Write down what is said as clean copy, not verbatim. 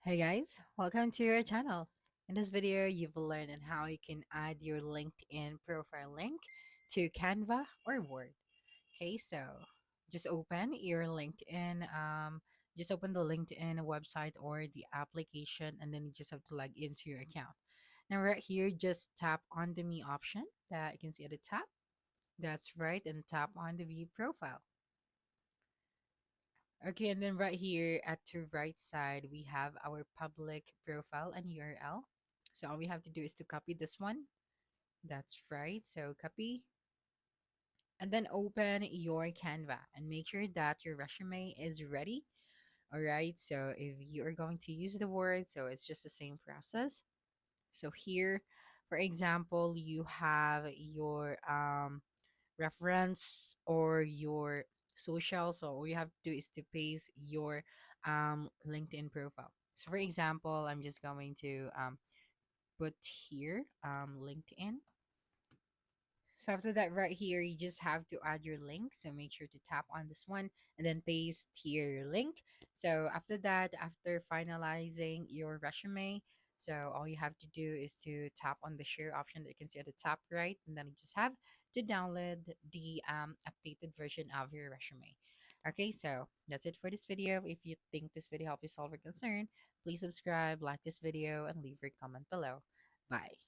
Hey guys, welcome to your channel. In this video, you've learned on how you can add your LinkedIn profile link to Canva or Word. Okay, so just open your LinkedIn, just open the LinkedIn website or the application, and then you just have to log into your account. Now, right here, just tap on the Me option that you can see at the top. That's right, and tap on the View Profile. Okay, and then right here at the right side, we have our public profile and URL. So all we have to do is to copy this one. That's right. So copy and then open your Canva and make sure that your resume is ready. All right. So if you are going to use the word, so it's just the same process. So here, for example, you have your reference or your social. So all you have to do is to paste your LinkedIn profile. So for example, I'm just going to put here LinkedIn. So after that, right here, you just have to add your link. So make sure to tap on this one and then paste here your link. So after that, after finalizing your resume, so all you have to do is to tap on the share option that you can see at the top right, and then you just have to download the updated version of your resume. Okay, so that's it for this video. If you think this video helped you solve your concern, please subscribe, like this video, and leave your comment below. Bye.